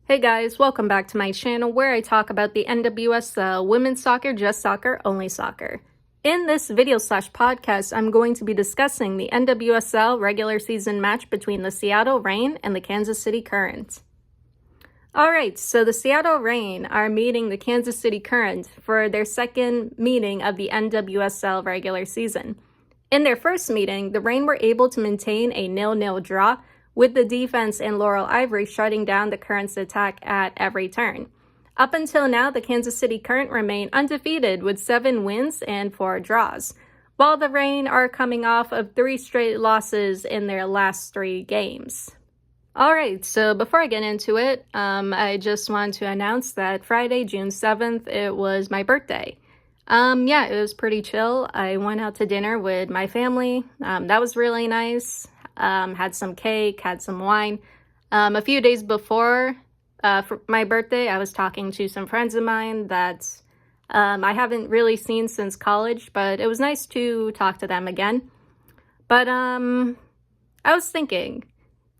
Hey guys, welcome back to my channel where I talk about the NWSL, women's soccer, just soccer, only soccer. In this video/podcast, I'm going to be discussing the NWSL regular season match between the Seattle Reign and the Kansas City Current. Alright, so the Seattle Reign are meeting the Kansas City Current for their second meeting of the NWSL regular season. In their first meeting, the Reign were able to maintain a 0-0 draw, with the defense and Laurel Ivory shutting down the Current's attack at every turn. Up until now, the Kansas City Current remain undefeated with 7 wins and 4 draws, while the Reign are coming off of 3 straight losses in their last 3 games. Alright, so before I get into it, I just want to announce that Friday, June 7th, it was my birthday. It was pretty chill. I went out to dinner with my family. That was really nice. Had some cake, had some wine. A few days before for my birthday, I was talking to some friends of mine that I haven't really seen since college, but it was nice to talk to them again. But I was thinking,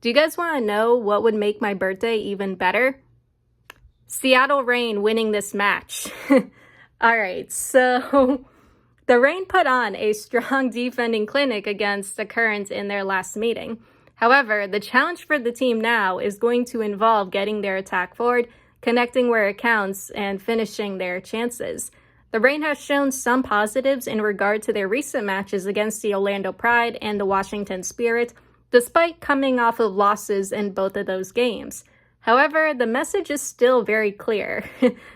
do you guys want to know what would make my birthday even better? Seattle Reign winning this match. Alright, so the Reign put on a strong defending clinic against the Current in their last meeting. However, the challenge for the team now is going to involve getting their attack forward, connecting where it counts, and finishing their chances. The Reign has shown some positives in regard to their recent matches against the Orlando Pride and the Washington Spirit, despite coming off of losses in both of those games. However, the message is still very clear.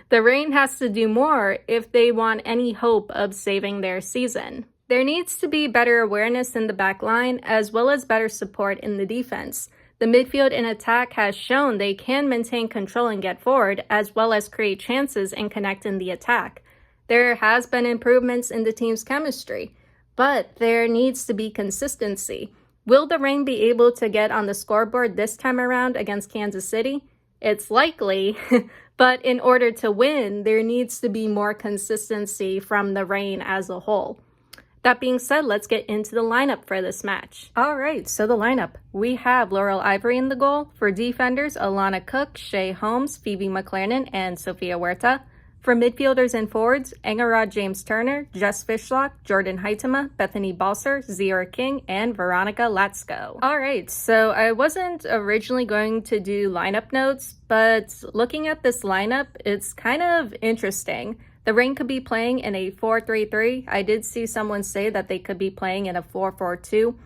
The Reign has to do more if they want any hope of saving their season. There needs to be better awareness in the back line, as well as better support in the defense. The midfield and attack has shown they can maintain control and get forward, as well as create chances and connect in the attack. There has been improvements in the team's chemistry, but there needs to be consistency. Will the Reign be able to get on the scoreboard this time around against Kansas City? It's likely, but in order to win, there needs to be more consistency from the Reign as a whole. That being said, let's get into the lineup for this match. Alright, so the lineup. We have Laurel Ivory in the goal. For defenders, Alana Cook, Shay Holmes, Phoebe McLernon, and Sofia Huerta. For midfielders and forwards, Engerrod James Turner, Jess Fishlock, Jordan Huitema, Bethany Balcer, Zira King, and Veronica Latsko. Alright, so I wasn't originally going to do lineup notes, but looking at this lineup, it's kind of interesting. The Reign could be playing in a 4-3-3. I did see someone say that they could be playing in a 4-4-2,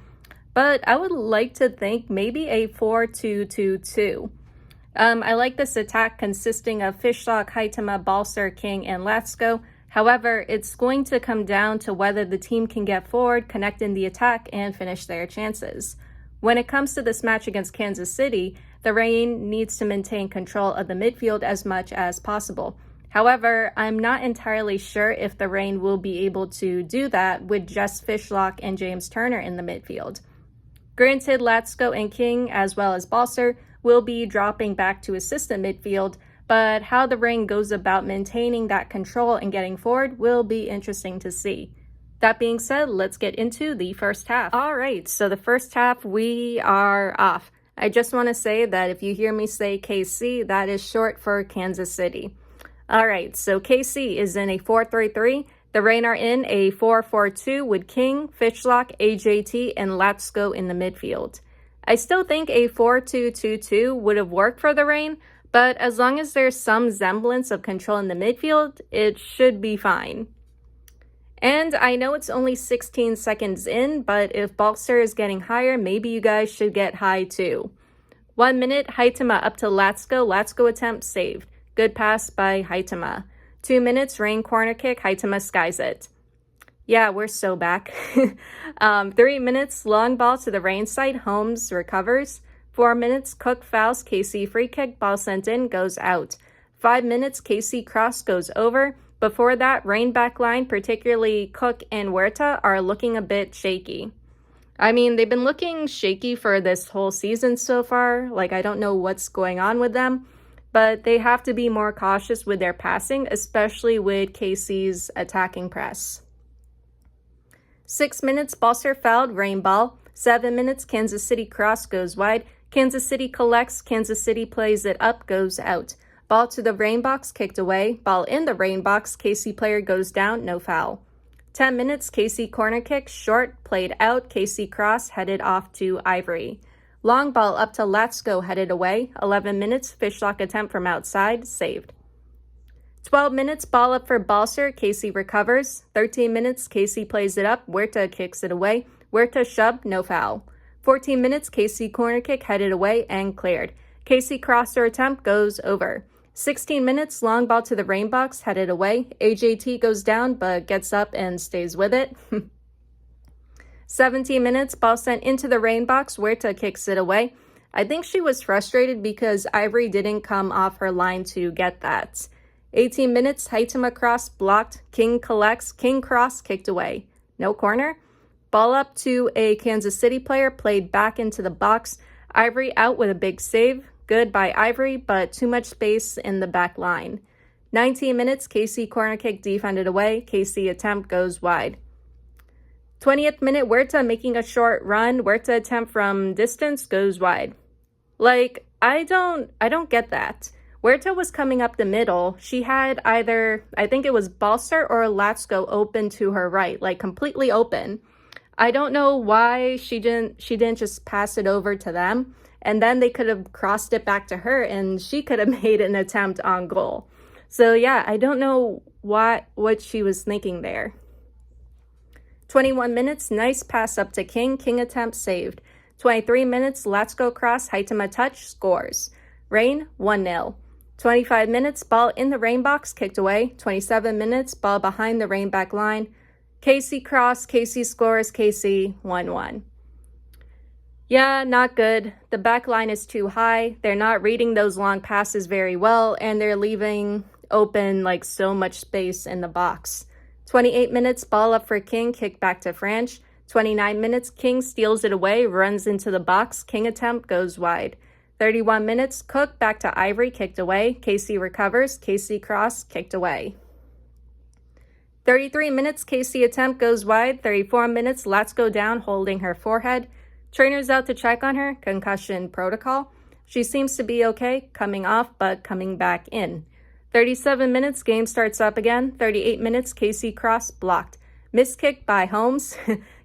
but I would like to think maybe a 4-2-2-2. I like this attack consisting of Fishlock, Huitema, Balcer, King, and Latsko. However, it's going to come down to whether the team can get forward, connect in the attack, and finish their chances. When it comes to this match against Kansas City, the Reign needs to maintain control of the midfield as much as possible. However, I'm not entirely sure if the Reign will be able to do that with just Fishlock and James Turner in the midfield. Granted, Latsko and King, as well as Balcer, will be dropping back to assistant midfield, but how the Reign goes about maintaining that control and getting forward will be interesting to see. That being said, let's get into the first half. Alright, so the first half we are off. I just want to say that if you hear me say KC, that is short for Kansas City. Alright, so KC is in a 4-3-3. The Reign are in a 4-4-2 with King, Fishlock, AJT, and Latsko in the midfield. I still think a 4-2-2-2 would have worked for the Reign, but as long as there's some semblance of control in the midfield, it should be fine. And I know it's only 16 seconds in, but if Balcer is getting higher, maybe you guys should get high too. 1 minute, Huitema up to Latsko. Latsko attempt saved. Good pass by Huitema. 2 minutes, Reign corner kick. Huitema skies it. Yeah, we're so back. 3 minutes, long ball to the Reign side. Holmes recovers. 4 minutes, Cook fouls. KC free kick. Ball sent in, goes out. 5 minutes, KC cross goes over. Before that, Reign back line, particularly Cook and Huerta, are looking a bit shaky. I mean, they've been looking shaky for this whole season so far. Like, I don't know what's going on with them. But they have to be more cautious with their passing, especially with KC's attacking press. 6 minutes, Balcer fouled, Reign ball. 7 minutes, Kansas City cross goes wide. Kansas City collects, Kansas City plays it up, goes out. Ball to the rain box, kicked away. Ball in the rain box, KC player goes down, no foul. 10 minutes, KC corner kick, short, played out, KC cross, headed off to Ivory. Long ball up to Latsko, headed away. 11 minutes, fishlock attempt from outside, saved. 12 minutes, ball up for Balser, KC recovers. 13 minutes, KC plays it up, Huerta kicks it away. Huerta shove, no foul. 14 minutes, KC corner kick, headed away and cleared. KC crosser attempt goes over. 16 minutes, long ball to the rain box, headed away. AJT goes down but gets up and stays with it. 17 minutes, ball sent into the rain box, Huerta kicks it away. I think she was frustrated because Ivory didn't come off her line to get that. 18 minutes, Haitama cross blocked, King collects, King cross kicked away. No corner. Ball up to a Kansas City player, played back into the box. Ivory out with a big save. Good by Ivory, but too much space in the back line. 19 minutes, KC corner kick defended away. KC attempt goes wide. 20th minute, Huerta making a short run. Huerta attempt from distance goes wide. Like, I don't get that. Huerta was coming up the middle. She had either, I think it was Balser or Latsko open to her right, like completely open. I don't know why she didn't just pass it over to them, and then they could have crossed it back to her and she could have made an attempt on goal. So yeah, I don't know what she was thinking there. 21 minutes, nice pass up to King. King attempt saved. 23 minutes, Latsko cross, Haitama touch, scores. Rain, 1-0. 25 minutes, ball in the rain box, kicked away. 27 minutes, ball behind the rain back line. KC cross, KC scores, KC 1-1. Yeah, not good. The back line is too high. They're not reading those long passes very well, and they're leaving open like so much space in the box. 28 minutes, ball up for King, kick back to Franch. 29 minutes, King steals it away, runs into the box. King attempt goes wide. 31 minutes, Cook back to Ivory, kicked away. KC recovers, KC cross, kicked away. 33 minutes, KC attempt goes wide. 34 minutes, Latsko down, holding her forehead. Trainer's out to check on her, concussion protocol. She seems to be okay, coming off, but coming back in. 37 minutes, game starts up again. 38 minutes, KC cross, blocked. Missed kick by Holmes.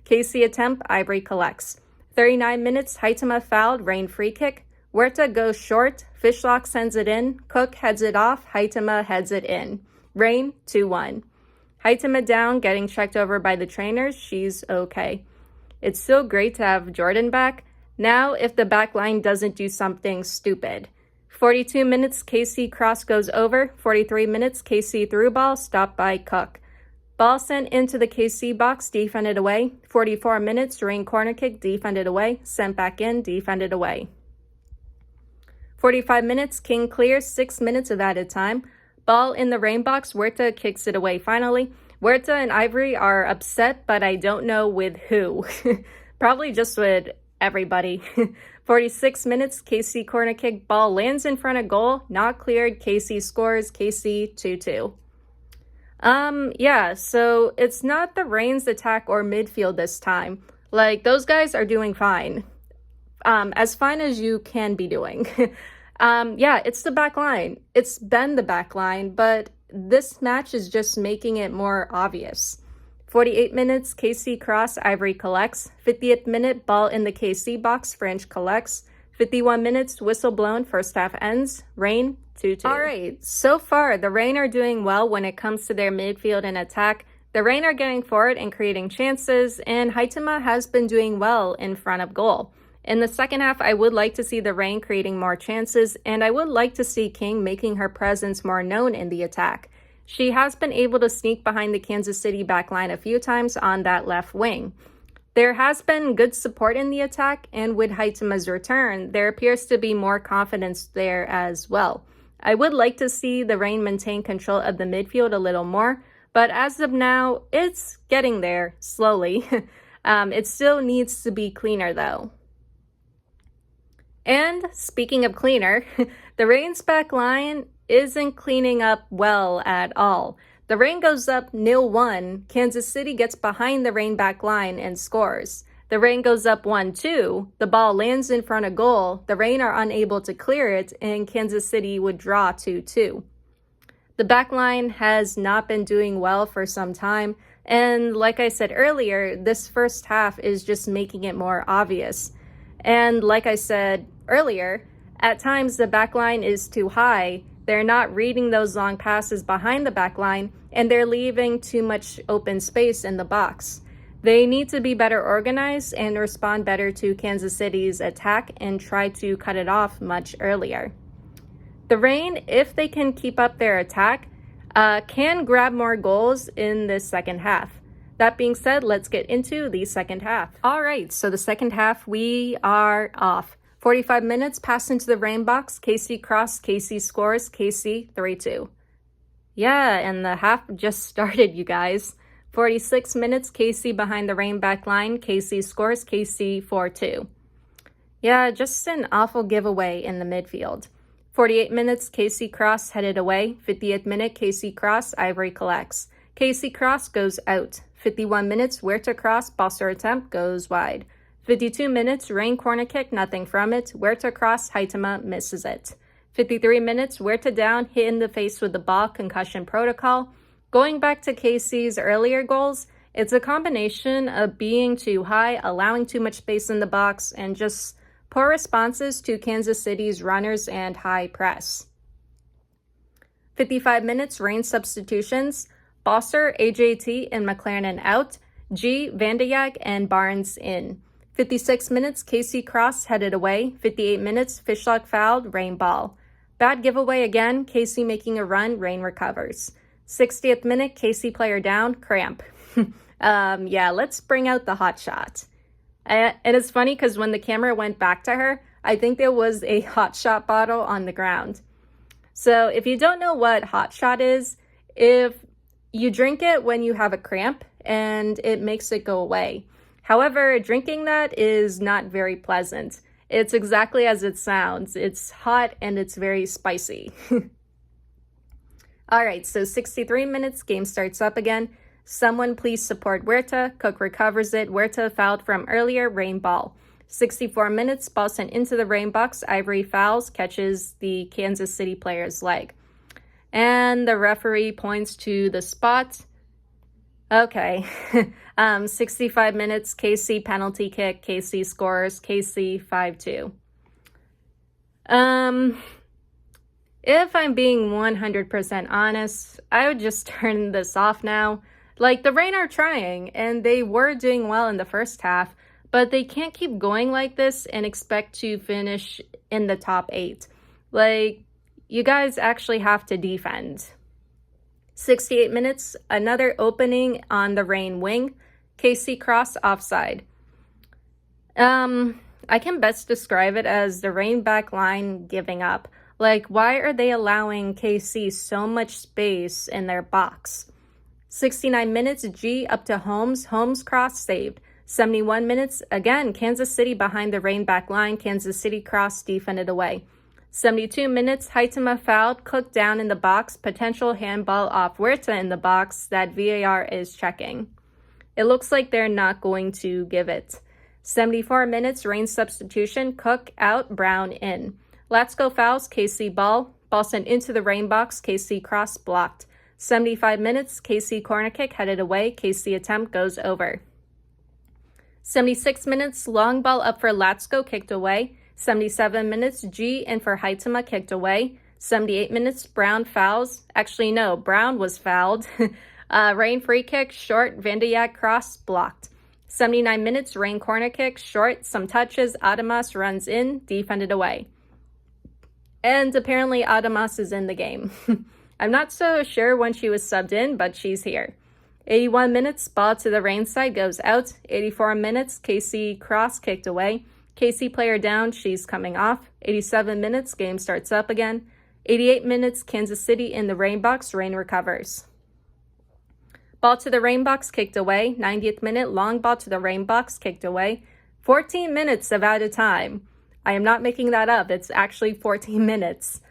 KC attempt, Ivory collects. 39 minutes, Haitama fouled, Rain free kick. Huerta goes short, Fishlock sends it in, Cook heads it off, Haitama heads it in. Rain, 2-1. Haitama down, getting checked over by the trainers, she's okay. It's so great to have Jordan back. Now, if the back line doesn't do something stupid. 42 minutes, KC cross goes over. 43 minutes, KC through ball, stopped by Cook. Ball sent into the KC box, defended away. 44 minutes, Rain corner kick, defended away. Sent back in, defended away. 45 minutes, King clears, 6 minutes of added time. Ball in the rain box, Huerta kicks it away finally. Huerta and Ivory are upset, but I don't know with who. Probably just with everybody. 46 minutes, KC corner kick, ball lands in front of goal, not cleared, KC scores, KC 2-2. Yeah, so it's not the Rain's attack or midfield this time. Like, those guys are doing fine. As fine as you can be doing. Yeah, it's the back line. It's been the back line, but this match is just making it more obvious. 48 minutes, KC cross, Ivory collects. 50th minute, ball in the KC box, French collects. 51 minutes, whistle blown, first half ends. Rain, 2-2. All right, so far, the Rain are doing well when it comes to their midfield and attack. The Rain are getting forward and creating chances, and Haitama has been doing well in front of goal. In the second half, I would like to see the Rain creating more chances, and I would like to see King making her presence more known in the attack. She has been able to sneak behind the Kansas City backline a few times on that left wing. There has been good support in the attack, and with Haitama's return, there appears to be more confidence there as well. I would like to see the Rain maintain control of the midfield a little more, but as of now, it's getting there slowly. It still needs to be cleaner though. And speaking of cleaner, the Rain's back line isn't cleaning up well at all. The Rain goes up 0-1. Kansas City gets behind the Rain back line and scores. The Reign goes up 1-2. The ball lands in front of goal. The Reign are unable to clear it, and Kansas City would draw 2-2. The backline has not been doing well for some time, and like I said earlier, this first half is just making it more obvious. And like I said earlier, at times the backline is too high. They're not reading those long passes behind the backline, and they're leaving too much open space in the box. They need to be better organized and respond better to Kansas City's attack and try to cut it off much earlier. The Reign, if they can keep up their attack, can grab more goals in this second half. That being said, let's get into the second half. All right, so the second half, we are off. 45 minutes, pass into the Reign box, KC cross, KC scores, KC 3-2. Yeah, and the half just started, you guys. 46 minutes, KC behind the Reign back line, KC scores, KC 4-2. Yeah, just an awful giveaway in the midfield. 48 minutes, KC cross headed away. 50th minute, KC cross, Ivory collects. KC cross goes out. 51 minutes, Huerta cross, Boster attempt goes wide. 52 minutes, Reign corner kick, nothing from it. Huerta cross, Haitama misses it. 53 minutes, Huerta down, hit in the face with the ball, concussion protocol. Going back to KC's earlier goals, it's a combination of being too high, allowing too much space in the box, and just poor responses to Kansas City's runners and high press. 55 minutes, Reign substitutions. Boster, AJT, and McLaren out. G, Van de Yak, and Barnes in. 56 minutes, KC cross headed away. 58 minutes, Fishlock fouled, Reign ball. Bad giveaway again, KC making a run, Reign recovers. 60th minute, KC player down, cramp. Yeah, let's bring out the hot shot. And it's funny because when the camera went back to her, I think there was a hot shot bottle on the ground. So if you don't know what hot shot is, if you drink it when you have a cramp and it makes it go away. However, drinking that is not very pleasant. It's exactly as it sounds. It's hot and it's very spicy. All right, so 63 minutes, game starts up again. Someone please support Huerta. Cook recovers it. Huerta fouled from earlier, Reign ball. 64 minutes, ball sent into the Reign box. Ivory fouls, catches the Kansas City player's leg. And the referee points to the spot. Okay, 65 minutes, KC penalty kick, KC scores, KC 5-2. If I'm being 100% honest, I would just turn this off now. Like, the Reign are trying, and they were doing well in the first half, but they can't keep going like this and expect to finish in the top 8. Like, you guys actually have to defend. 68 minutes, another opening on the Reign wing. KC cross offside. I can best describe it as the Reign back line giving up. Like, why are they allowing KC so much space in their box? 69 minutes, G up to Holmes. Holmes cross saved. 71 minutes, again, Kansas City behind the Reign back line. Kansas City cross defended away. 72 minutes, Haitama fouled, Cook down in the box. Potential handball off Huerta in the box that VAR is checking. It looks like they're not going to give it. 74 minutes, Reign substitution. Cook out, Brown in. Latsko fouls, KC ball. Ball sent into the Reign box, KC cross blocked. 75 minutes, KC corner kick headed away. KC attempt goes over. 76 minutes, long ball up for Latsko, kicked away. 77 minutes, G in for Haitama, kicked away. 78 minutes, Brown fouls. Actually, no, Brown was fouled. Reign free kick, short, Van de Yak cross, blocked. 79 minutes, Reign corner kick, short, some touches, Adamas runs in, defended away. And apparently Adamas is in the game. I'm not so sure when she was subbed in, but she's here. 81 minutes, ball to the Reign side goes out. 84 minutes, KC cross kicked away. KC player down, she's coming off. 87 minutes, game starts up again. 88 minutes, Kansas City in the Reign box, Reign recovers. Ball to the Reign box kicked away. 90th minute, long ball to the Reign box kicked away. 14 minutes of added time. I am not making that up. It's actually 14 minutes.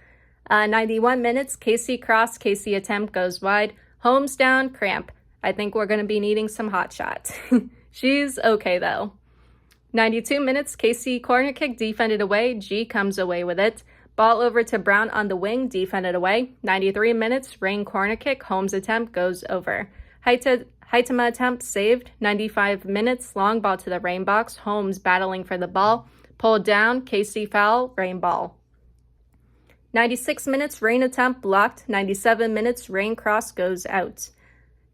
91 minutes, KC cross, KC attempt goes wide. Holmes down, cramp. I think we're going to be needing some hot shot. She's okay though. 92 minutes, KC corner kick defended away, G comes away with it. Ball over to Brown on the wing, defended away. 93 minutes, Rain corner kick, Holmes attempt goes over. Haitama attempt saved. 95 minutes, long ball to the Rain box, Holmes battling for the ball. Pulled down, KC foul, Rain ball. 96 minutes, Rain attempt blocked. 97 minutes, Rain cross goes out.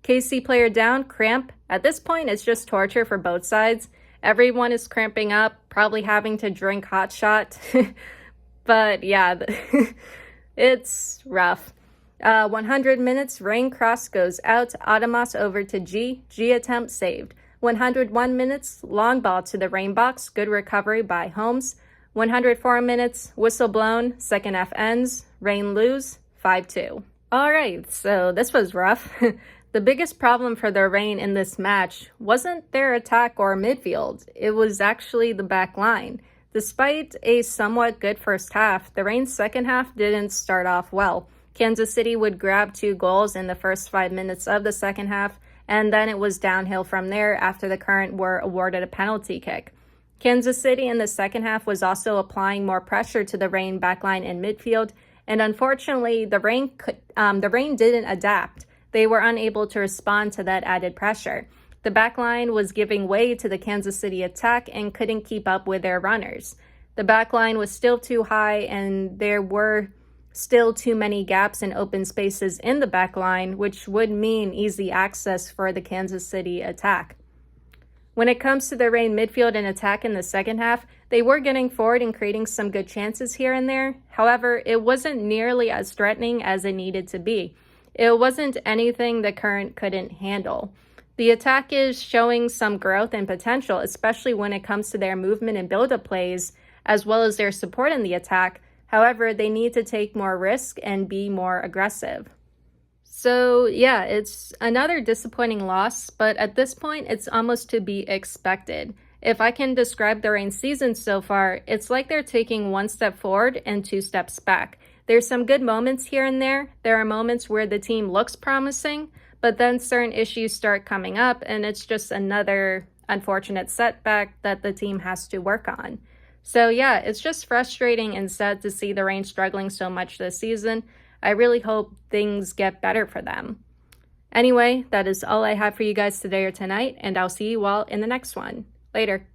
KC player down, cramp. At this point, it's just torture for both sides. Everyone is cramping up, probably having to drink hot shot. But yeah, it's rough. 100 minutes, Rain cross goes out. Adamas over to G. G attempt saved. 101 minutes, long ball to the Rain box. Good recovery by Holmes. 104 minutes, whistle blown. Second half ends. Rain lose 5-2. All right, so this was rough. The biggest problem for the Rain in this match wasn't their attack or midfield. It was actually the back line. Despite a somewhat good first half, the Rain's second half didn't start off well. Kansas City would grab 2 goals in the first 5 minutes of the second half, and then it was downhill from there after the Current were awarded a penalty kick. Kansas City in the second half was also applying more pressure to the Rain backline and midfield, and unfortunately, the Rain didn't adapt. They were unable to respond to that added pressure. The backline was giving way to the Kansas City attack and couldn't keep up with their runners. The backline was still too high, and there were still too many gaps and open spaces in the backline, which would mean easy access for the Kansas City attack. When it comes to the Rain midfield and attack in the second half, they were getting forward and creating some good chances here and there. However, it wasn't nearly as threatening as it needed to be. It wasn't anything the Current couldn't handle. The attack is showing some growth and potential, especially when it comes to their movement and build-up plays, as well as their support in the attack. However, they need to take more risk and be more aggressive. So yeah, it's another disappointing loss, but at this point, it's almost to be expected. If I can describe the Rain season so far, it's like they're taking 1 step forward and 2 steps back. There's some good moments here and there. There are moments where the team looks promising, but then certain issues start coming up, and it's just another unfortunate setback that the team has to work on. So yeah, it's just frustrating and sad to see the Rain struggling so much this season. I really hope things get better for them. Anyway, that is all I have for you guys today or tonight, and I'll see you all in the next one. Later.